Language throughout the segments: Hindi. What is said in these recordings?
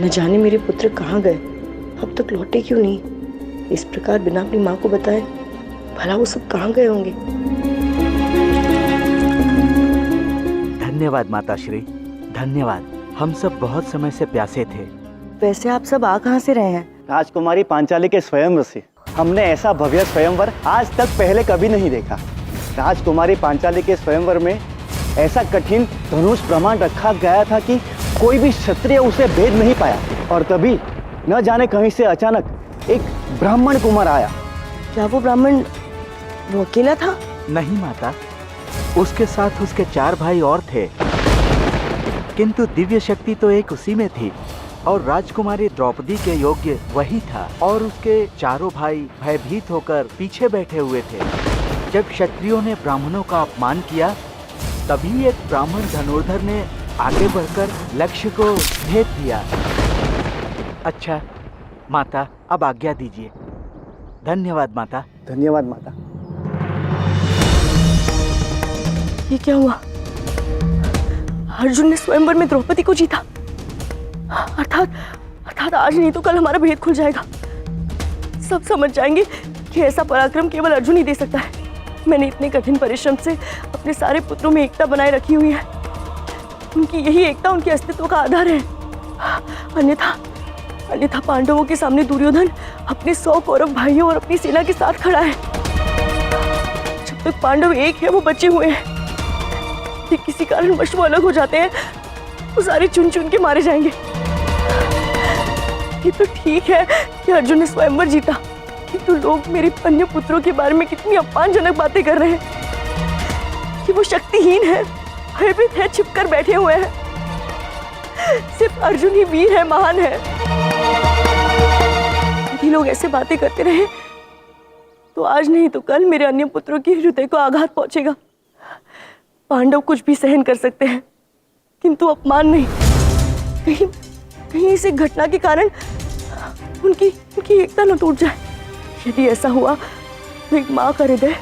न जाने मेरे पुत्र कहाँ गए, अब तक लौटे क्यों नहीं। इस प्रकार बिना अपनी माँ को बताए भला वो सब कहाँ गए होंगे। धन्यवाद माताश्री, धन्यवाद। हम सब बहुत समय से प्यासे थे। वैसे आप सब आ कहाँ से रहे हैं? राजकुमारी पांचाली के स्वयंवर से। हमने ऐसा भव्य स्वयंवर आज तक पहले कभी नहीं देखा। राजकुमारी पांचाली के स्वयंवर में ऐसा कठिन धनुष प्रमाण रखा गया था कि कोई भी क्षत्रिय उसे भेद नहीं पाया। और तभी न जाने कहीं से अचानक एक ब्राह्मण कुमार आया। क्या वो ब्राह्मण वो अकेला था? नहीं माता, उसके साथ उसके 4 भाई और थे, किंतु दिव्य शक्ति तो एक उसी में थी और राजकुमारी द्रौपदी के योग्य वही था। और उसके चारों भाई भयभीत होकर पीछे बैठे हुए थे। जब क्षत्रियों ने ब्राह्मणों का अपमान किया, तभी एक ब्राह्मण धनुर्धर ने आगे बढ़कर लक्ष्य को भेद दिया। अच्छा माता, अब आज्ञा दीजिए। धन्यवाद माता। धन्यवाद माता। ये क्या हुआ? अर्जुन ने स्वयंवर में द्रौपदी को जीता। अर्थात आज नहीं तो कल हमारा भेद खुल जाएगा। सब समझ जाएंगे कि ऐसा पराक्रम केवल अर्जुन ही दे सकता है। मैंने इतने कठिन परिश्रम से अपने सारे पुत्रों में एकता बनाए रखी हुई है। उनकी यही एकता उनके अस्तित्व का आधार है। अन्यथा पांडवों के सामने दुर्योधन अपने 100 कौरव भाइयों और अपनी सेना के साथ खड़ा है। जब तक पांडव एक है वो बचे हुए हैं। ये किसी कारणवश वो अलग हो जाते हैं, वो सारे चुन चुन के मारे जाएंगे। ये तो ठीक है कि अर्जुन ने स्वयंवर जीता, किंतु लोग मेरे अन्य पुत्रों के बारे में कितनी अपमानजनक बातें कर रहे हैं कि वो शक्तिहीन है, भयभीत है, छिपकर बैठे हुए हैं। सिर्फ अर्जुन ही वीर है, महान है। यदि लोग ऐसे बातें करते रहे तो आज नहीं तो कल मेरे अन्य पुत्रों के हृदय को आघात पहुंचेगा। पांडव कुछ भी सहन कर सकते हैं, किंतु अपमान नहीं। कहीं इस एक घटना के कारण उनकी एकता न टूट जाए। यदि ऐसा हुआ तो एक माँ का हृदय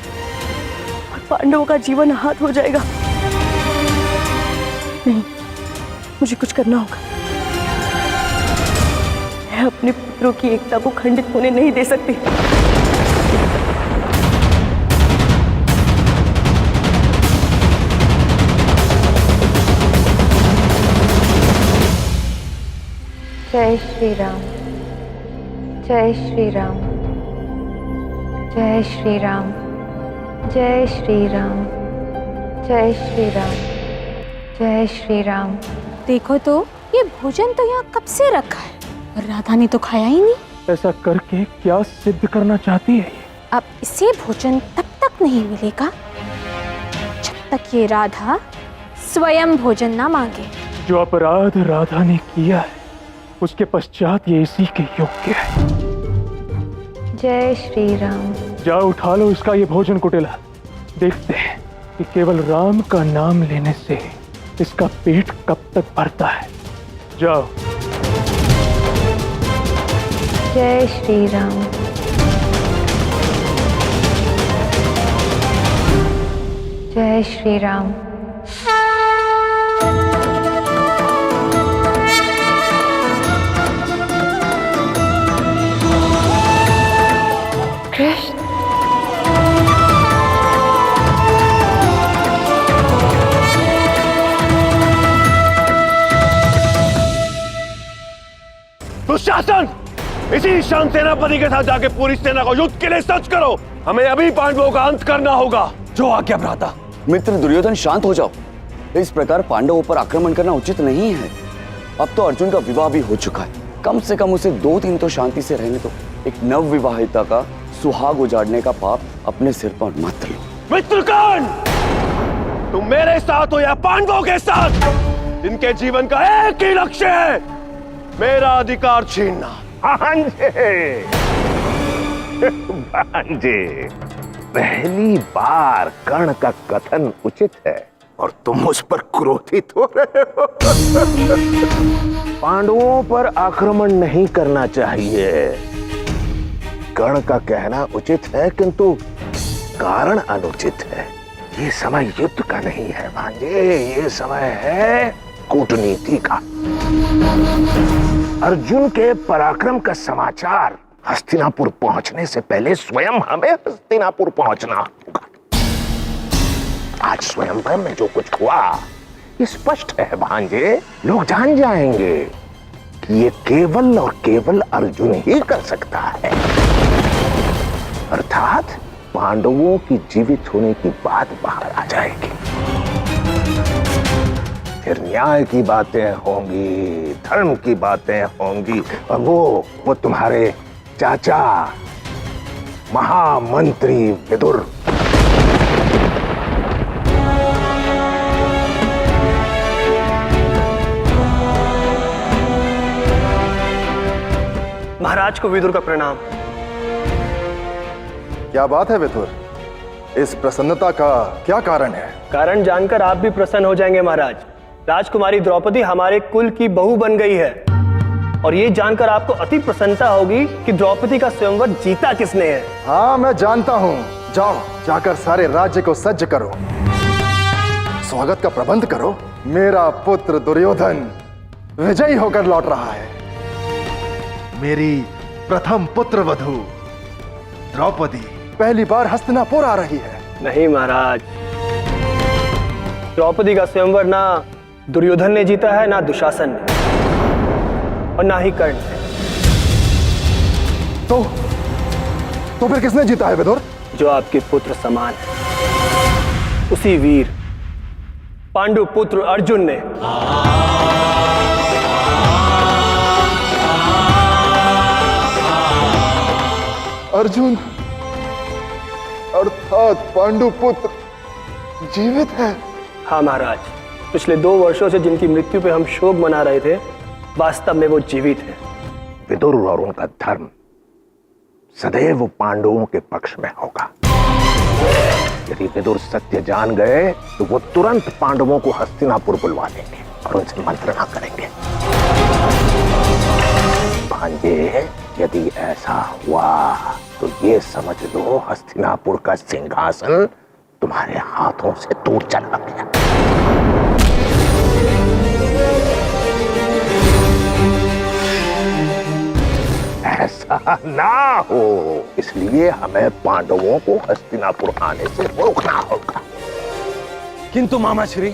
और पांडवों का जीवन आहत हो जाएगा। नहीं, मुझे कुछ करना होगा। मैं अपने पुत्रों की एकता को खंडित होने नहीं दे सकती। जय श्री राम, जय श्री राम, जय श्री राम, जय श्री राम, जय श्री राम, जय श्री राम। देखो तो ये भोजन तो यहाँ कब से रखा है और राधा ने तो खाया ही नहीं। ऐसा करके क्या सिद्ध करना चाहती है ये? अब इसे भोजन तब तक नहीं मिलेगा जब तक ये राधा स्वयं भोजन ना मांगे। जो अपराध राधा ने किया है उसके पश्चात ये इसी के योग्य है। जय श्री राम। जाओ उठा लो इसका ये भोजन कुटिला। देखते हैं कि केवल राम का नाम लेने से इसका पेट कब तक भरता है। जाओ। जय श्री राम। जय श्री राम। कृष्ण। दुशासन, इसी शांत सेनापति के साथ जाके पूरी सेना को युद्ध के लिए सज्ज करो। हमें अभी पांडवों का अंत करना होगा। जो आज्ञा भ्राता। मित्र दुर्योधन, शांत हो जाओ। इस प्रकार पांडवों पर आक्रमण करना उचित नहीं है। अब तो अर्जुन का विवाह भी हो चुका है। कम से कम उसे 2 दिन तो शांति से रहने दो। एक नव विवाहिता का सुहाग उजाड़ने का पाप अपने सिर पर मत लो। मित्रगण, तुम मेरे साथ हो या पांडवों के साथ, जिनके जीवन का एक ही लक्ष्य है, मेरा अधिकार छीनना। भांजे, पहली बार कर्ण का कथन उचित है और तुम उस पर क्रोधित हो रहे हो। पांडवों पर आक्रमण नहीं करना चाहिए। कर्ण का कहना उचित है, किंतु कारण अनुचित है। ये समय युद्ध का नहीं है भांजे, ये समय है कूटनीति का। अर्जुन के पराक्रम का समाचार हस्तिनापुर पहुंचने से पहले स्वयं हमें हस्तिनापुर पहुंचना होगा। आज स्वयंवर में जो कुछ हुआ ये स्पष्ट है भांजे, लोग जान जाएंगे कि ये केवल और केवल अर्जुन ही कर सकता है। अर्थात पांडवों की जीवित होने की बात बाहर आ जाएगी, फिर न्याय की बातें होंगी, धर्म की बातें होंगी, और वो तुम्हारे चाचा महामंत्री विदुर महाराज को विदुर का प्रणाम। क्या बात है विदुर, इस प्रसन्नता का क्या कारण है? कारण जानकर आप भी प्रसन्न हो जाएंगे महाराज। राजकुमारी द्रौपदी हमारे कुल की बहू बन गई है, और ये जानकर आपको अति प्रसन्नता होगी कि द्रौपदी का स्वयंवर जीता किसने है। हाँ मैं जानता हूँ, जाओ जाकर सारे राज्य को सज्ज करो, स्वागत का प्रबंध करो। मेरा पुत्र दुर्योधन विजयी होकर लौट रहा है। मेरी प्रथम पुत्र वधू द्रौपदी पहली बार हस्तिनापुर आ रही है। नहीं महाराज, द्रौपदी का स्वयंवर ना दुर्योधन ने जीता है, ना दुशासन ने, और ना ही कर्ण ने। तो फिर किसने जीता है विदुर? जो आपके पुत्र समान है, उसी वीर पांडु पुत्र अर्जुन ने। अर्जुन अर्थात पांडु पुत्र जीवित है? हाँ महाराज, पिछले 2 वर्षों से जिनकी मृत्यु पे हम शोक मना रहे थे, वास्तव में वो जीवित है। विदुर और उनका धर्म सदैव पांडवों के पक्ष में होगा। यदि विदुर सत्य जान गए तो वो तुरंत पांडवों को हस्तिनापुर बुलवा लेंगे और उनसे मंत्रणा करेंगे। भांजे, यदि ऐसा हुआ तो ये समझ लो हस्तिनापुर का सिंहासन तुम्हारे हाथों से दूर चला गया। ऐसा ना हो, इसलिए हमें पांडवों को हस्तिनापुर आने से रोकना होगा। किंतु मामा श्री,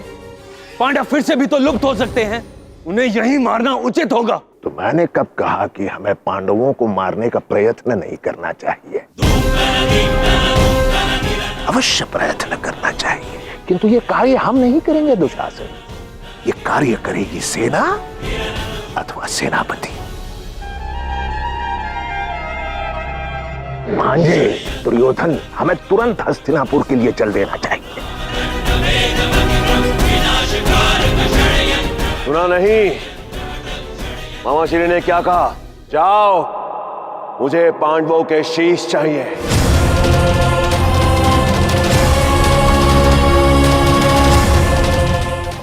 पांडव फिर से भी तो लुप्त हो सकते हैं, उन्हें यहीं मारना उचित होगा। तो मैंने कब कहा कि हमें पांडवों को मारने का प्रयत्न नहीं करना चाहिए? अवश्य प्रयत्न करना चाहिए, किंतु ये कार्य हम नहीं करेंगे दुशासन, ये कार्य करेगी सेना अथवा सेनापति। भांजे, दुर्योधन, हमें तुरंत हस्तिनापुर के लिए चल देना चाहिए। सुना नहीं मामा श्री ने क्या कहा? जाओ, मुझे पांडवों के शीश चाहिए।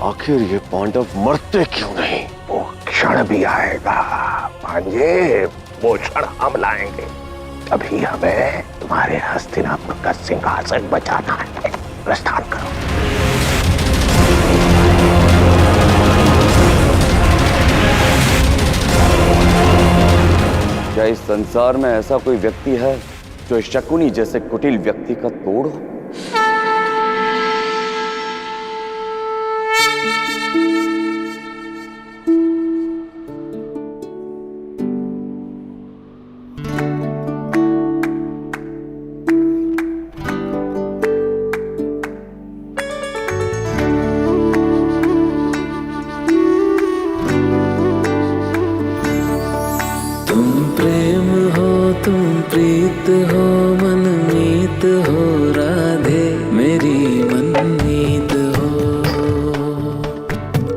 आखिर ये पांडव मरते क्यों नहीं? वो क्षण भी आएगा भांजे, वो क्षण हम लाएंगे। अभी हमें तुम्हारे हस्तिनापुर का सिंहासन बचाना है। प्रस्थान करो। क्या इस संसार में ऐसा कोई व्यक्ति है जो शकुनी जैसे कुटिल व्यक्ति का तोड़ हो? प्रीत हो मनमीत हो राधे मेरी मनमीत हो।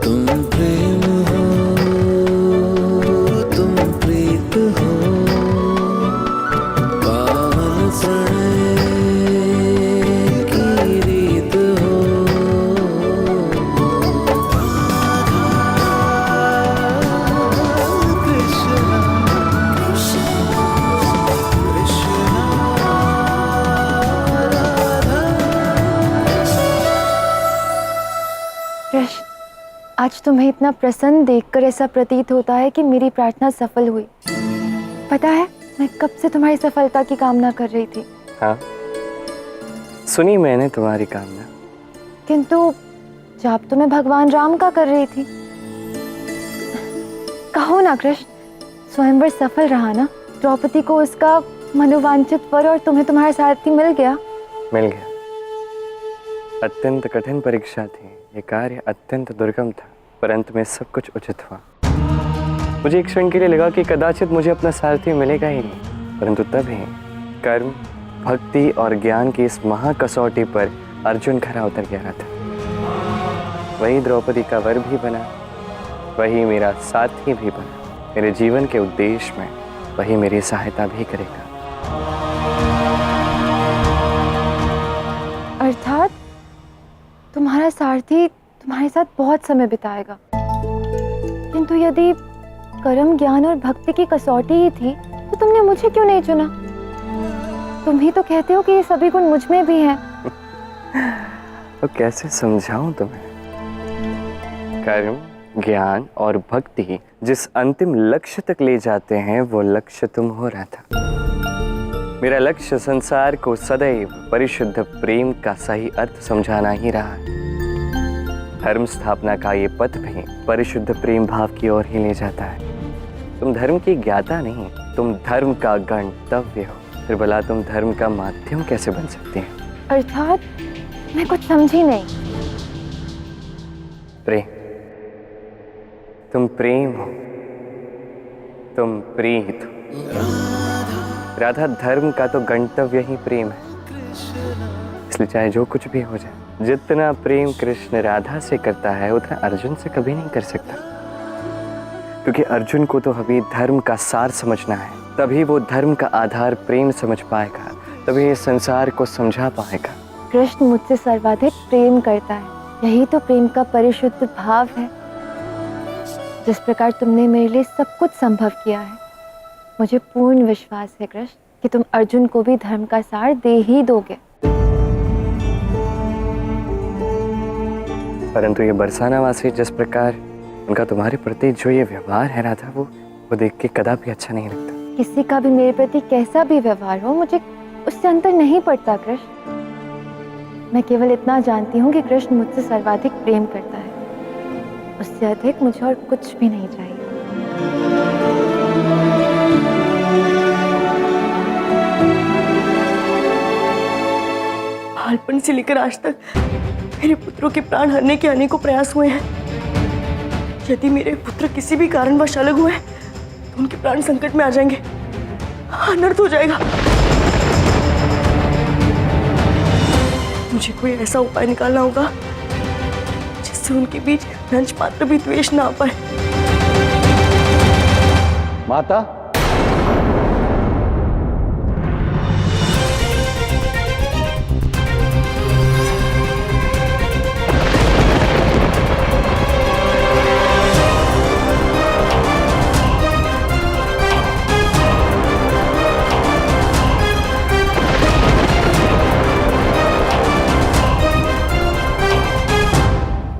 तुम प्रेम हो तुम प्रीत हो पावन सने की रीत हो। कृष्णा कृष्णा आज तुम्हें इतना प्रसन्न देखकर ऐसा प्रतीत होता है कि मेरी प्रार्थना सफल हुई। पता है, मैं कब से तुम्हारी सफलता की कामना कर रही थी। हाँ, सुनी मैंने तुम्हारी कामना। किंतु जाप तो मैं भगवान राम का कर रही थी। कहो ना कृष्ण, स्वयंवर सफल रहा ना? द्रौपदी को उसका मनोवांछित वर और तुम्हें तुम्हारा सारथी मिल गया। मिल गया। अत्यंत कठिन परीक्षा थी, ये कार्य अत्यंत दुर्गम था, पर अंत में सब कुछ उचित हुआ। मुझे एक क्षण के लिए लगा कि कदाचित मुझे अपना सारथी मिलेगा ही नहीं, परंतु तभी कर्म, भक्ति और ज्ञान की इस महाकसौटी पर अर्जुन खरा उतर गया था। वही द्रौपदी का वर भी बना, वही मेरा साथी भी बना, मेरे जीवन के उद्देश्य में वही मेरी सहायता भी करेगा। अर्थात तुम्हारा सारथी तुम्हारे साथ बहुत समय बिताएगा। किंतु यदि कर्म, ज्ञान और भक्ति की कसौटी ही थी तो तुमने मुझे क्यों नहीं चुना? तुम ही तो कहते हो कि ये सभी गुण मुझ में भी हैं। तो कैसे समझाऊं तुम्हें? कर्म, ज्ञान और भक्ति जिस अंतिम लक्ष्य तक ले जाते हैं वो लक्ष्य तुम हो रहा था। मेरा लक्ष्य संसार को सदैव परिशुद्ध प्रेम का सही अर्थ समझाना ही रहा है। धर्म स्थापना का ये पथ भी परिशुद्ध प्रेम भाव की ओर ही ले जाता है। तुम धर्म की ज्ञाता नहीं, तुम धर्म का गंतव्य हो। फिर भला तुम धर्म का माध्यम कैसे बन सकती हैं? अर्थात मैं कुछ समझी नहीं। प्रेम, तुम प्रेम हो, तुम प्रीत हो। राधा, धर्म का तो गंतव्य ही प्रेम है, इसलिए चाहे जो कुछ भी हो जाए, जितना प्रेम कृष्ण राधा से करता है उतना अर्जुन से कभी नहीं कर सकता। क्योंकि अर्जुन को तो अभी धर्म का सार समझना है, तभी वो धर्म का आधार प्रेम समझ पाएगा, तभी इस संसार को समझा पाएगा। कृष्ण मुझसे सर्वाधिक प्रेम करता है, यही तो प्रेम का परिशुद्ध भाव है। जिस प्रकार तुमने मेरे लिए सब कुछ संभव किया है, मुझे पूर्ण विश्वास है कृष्ण कि तुम अर्जुन को भी धर्म का सार दे ही दोगे। परंतु ये बरसाना वासी जिस प्रकार उनका तुम्हारे प्रति जो ये व्यवहार है राधा, वो देख के कदापि अच्छा नहीं लगता। किसी का भी मेरे प्रति कैसा भी व्यवहार हो, मुझे उससे अंतर नहीं पड़ता कृष्ण। मैं केवल इतना जानती हूँ कि कृष्ण मुझसे सर्वाधिक प्रेम करता है, उससे अधिक मुझे और कुछ भी नहीं चाहिए। बालपन से लेकर आज तक मेरे पुत्रों के प्राण हरने के अनेकों प्रयास हुए हैं। यदि मेरे पुत्र किसी भी कारणवश अलग हुए तो उनके प्राण संकट में आ जाएंगे, अनर्थ हो जाएगा। मुझे कोई ऐसा उपाय निकालना होगा जिससे उनके बीच अंश मात्र भी द्वेष ना आ पाए। माता,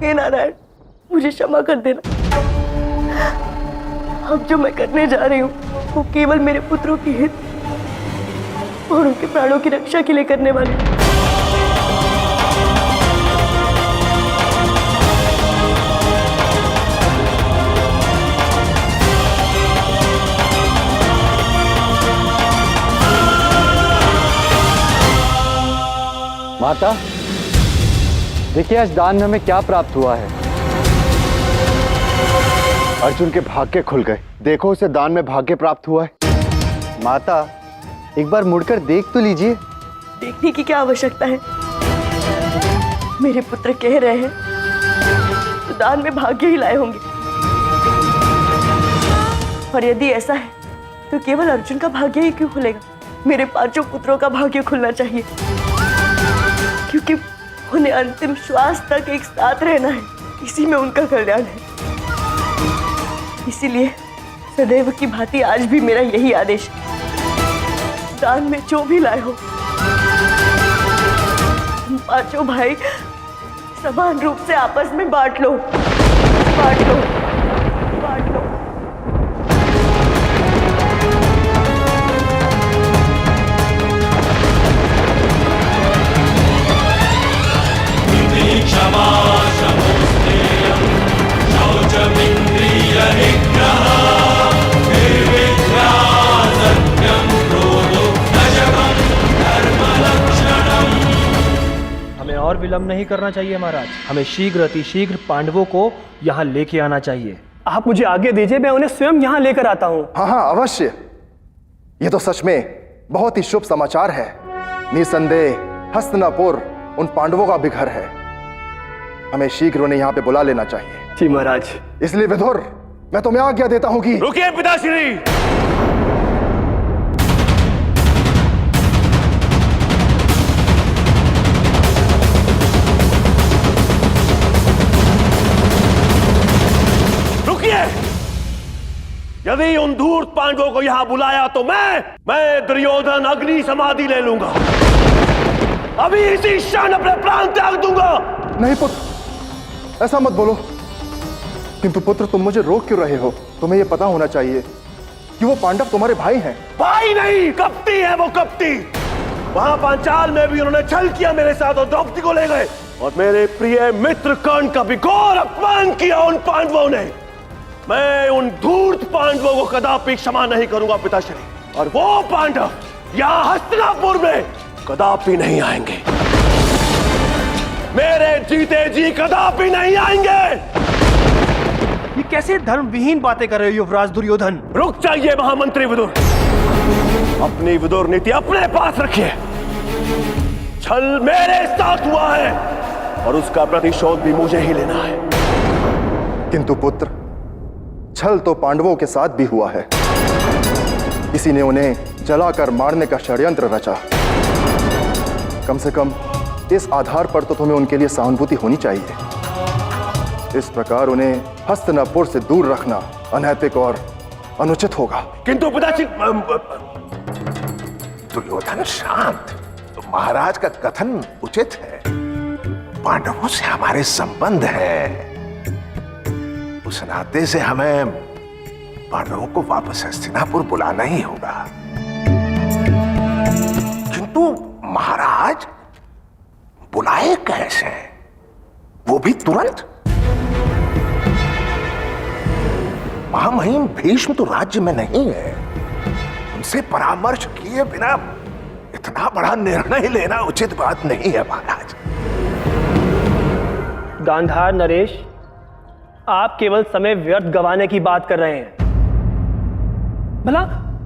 हे नारायण, मुझे क्षमा कर देना। अब जो मैं करने जा रही हूँ वो केवल मेरे पुत्रों के हित और उनके प्राणों की रक्षा के लिए करने वाली हूँ। माता, देखिए आज दान में हमें क्या प्राप्त हुआ है। अर्जुन के भाग्य खुल गए। देखो, उसे दान में भाग्य प्राप्त हुआ है। माता, एक बार मुड़कर देख तो लीजिए। देखने की क्या आवश्यकता है? मेरे पुत्र कह रहे हैं तो दान में भाग्य ही लाए होंगे। और यदि ऐसा है तो केवल अर्जुन का भाग्य ही क्यों खुलेगा? मेरे पांचों पुत्रों का भाग्य खुलना चाहिए, क्योंकि उन्हें अंतिम श्वास तक एक साथ रहना है। इसी में उनका कल्याण है। इसीलिए सदैव की भांति आज भी मेरा यही आदेश है, दान में जो भी लाए हो तुम पांचों भाई समान रूप से आपस में बांट लो। बांट लो, बांट लो। हमें और विलंब नहीं करना चाहिए महाराज। हमें शीघ्र अतिशीघ्र पांडवों को यहाँ लेके आना चाहिए। आप मुझे आगे दीजिए, मैं उन्हें स्वयं यहाँ लेकर आता हूँ। हाँ हाँ अवश्य। ये तो सच में बहुत ही शुभ समाचार है। निसंदेह हस्तिनापुर उन पांडवों का भी घर है। हमें शीघ्र उन्हें यहाँ पे बुला लेना चाहिए। जी महाराज। इसलिए विदुर, मैं तुम्हें आज्ञा देता हूँ कि रुकिए पिताश्री। रुकिए। यदि उन धूर्त पांडवों को यहां बुलाया तो मैं दुर्योधन अग्नि समाधि ले लूंगा। अभी इसी क्षण अपने प्राण त्याग दूंगा। नहीं पुत्र, ऐसा मत बोलो। किंतु पुत्र, तुम मुझे रोक क्यों रहे हो? तुम्हें यह पता होना चाहिए कि वो पांडव तुम्हारे भाई हैं। भाई नहीं, कपटी है वो, कपटी। वहां पांचाल में भी उन्होंने छल किया मेरे साथ और द्रौपदी को ले गए, और मेरे प्रिय मित्र कर्ण का भी घोर अपमान किया उन पांडवों ने। मैं उन धूर्त पांडवों को कदापि क्षमा नहीं करूंगा पिताश्री, और वो पांडव यहां हस्तिनापुर में कदापि नहीं आएंगे। मेरे जीते जी कदापि नहीं आएंगे। ये कैसे धर्मविहीन बातें कर रहे हो युवराज दुर्योधन? रुक जाइए महामंत्री विदुर। अपनी विदुर नीति अपने पास रखिए। छल मेरे साथ हुआ है और उसका प्रतिशोध भी मुझे ही लेना है। किंतु पुत्र, छल तो पांडवों के साथ भी हुआ है। किसी ने उन्हें जलाकर मारने का षड्यंत्र रचा। कम से कम इस आधार पर तो तुम्हें उनके लिए सहानुभूति होनी चाहिए। इस प्रकार उन्हें हस्तिनापुर से दूर रखना अनैतिक और अनुचित होगा। किंतु पिताजी। दुर्योधन शांत। तो महाराज का कथन उचित है। पांडवों से हमारे संबंध हैं। उस नाते से हमें पांडवों को वापस हस्तिनापुर बुलाना ही होगा। किंतु महाराज बुलाए कैसे? वो भी तुरंत? महामहिम भीष्म तो राज्य में नहीं है। उनसे परामर्श किए बिना इतना बड़ा निर्णय लेना उचित बात नहीं है महाराज। गांधार नरेश, आप केवल समय व्यर्थ गंवाने की बात कर रहे हैं। भला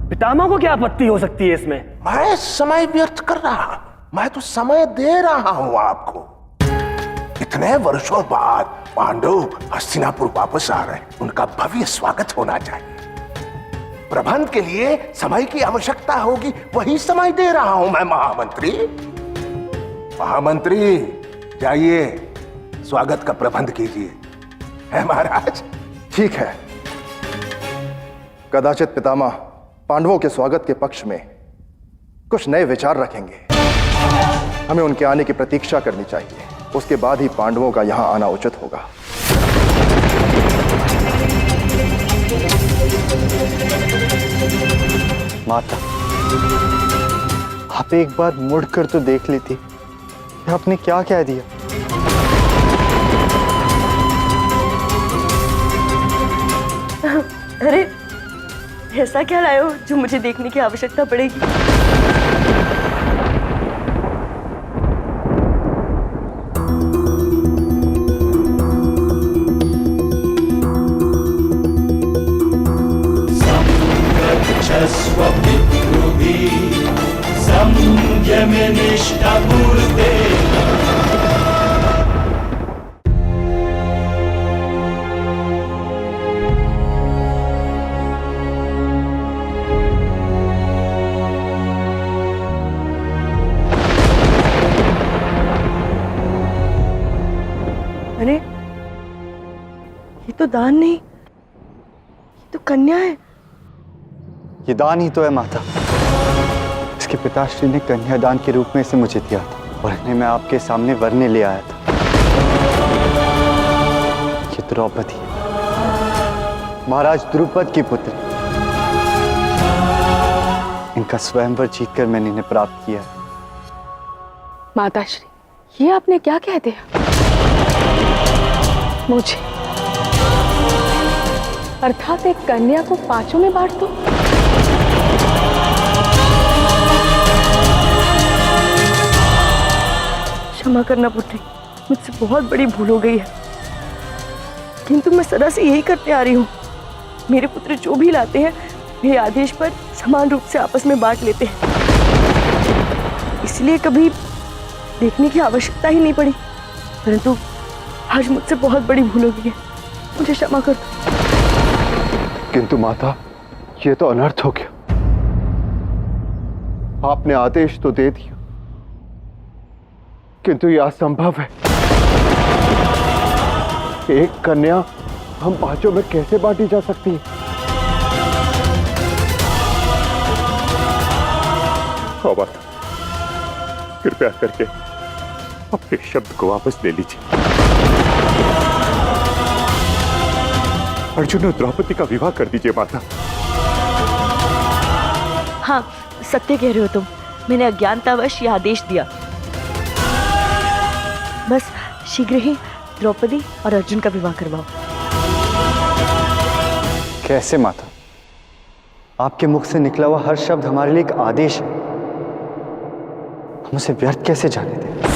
पितामह को क्या आपत्ति हो सकती है इसमें? मैं समय व्यर्थ कर रहा? मैं तो समय दे रहा हूं आपको। इतने वर्षों बाद पांडव हस्तिनापुर वापस आ रहे हैं, उनका भव्य स्वागत होना चाहिए। प्रबंध के लिए समय की आवश्यकता होगी, वही समय दे रहा हूं मैं महामंत्री। महामंत्री जाइए, स्वागत का प्रबंध कीजिए। है महाराज? ठीक है। कदाचित पितामह पांडवों के स्वागत के पक्ष में कुछ नए विचार रखेंगे। हमें उनके आने की प्रतीक्षा करनी चाहिए। उसके बाद ही पांडवों का यहां आना उचित होगा। माता, आप एक बार मुड़कर तो देख लेती कि आपने क्या कह दिया। अरे, ऐसा क्या लाए हो जो मुझे देखने की आवश्यकता पड़ेगी? अरे, ये तो दान नहीं, ये तो कन्या है। ये दान ही तो है माता। इसके पिताश्री ने कन्यादान के रूप में इसे मुझे दिया था और इन्हें मैं आपके सामने वरने ले आया था। ये द्रौपदी महाराज द्रुपद की पुत्री। इनका स्वयंवर जीतकर मैंने इन्हें प्राप्त किया। माताश्री, ये आपने क्या कह दिया? मुझे, अर्थात एक कन्या को पांचों में बांट दो? क्षमा करना पुत्री, मुझसे बहुत बड़ी भूल हो गई है, किंतु मैं सदा से यही करते आ रही हूँ। मेरे पुत्र जो भी लाते हैं मेरे आदेश पर समान रूप से आपस में बांट लेते हैं, इसलिए कभी देखने की आवश्यकता ही नहीं पड़ी। परंतु आज मुझसे बहुत बड़ी भूल हो गई है, मुझे क्षमा कर दो। किंतु माता, ये तो अनर्थ हो गया। आपने आदेश तो दे दिया, किंतु यह असंभव है। एक कन्या हम पांचों में कैसे बांटी जा सकती है? माता, कृपया करके अपने शब्द को वापस ले लीजिए। अर्जुन और द्रौपदी का विवाह कर दीजिए माता। हाँ, सत्य कह रहे हो तुम, मैंने अज्ञानतावश यह आदेश दिया। बस शीघ्र ही द्रौपदी और अर्जुन का विवाह करवाओ। कैसे माता? आपके मुख से निकला हुआ हर शब्द हमारे लिए एक आदेश है। हम उसे व्यर्थ कैसे जाने दें?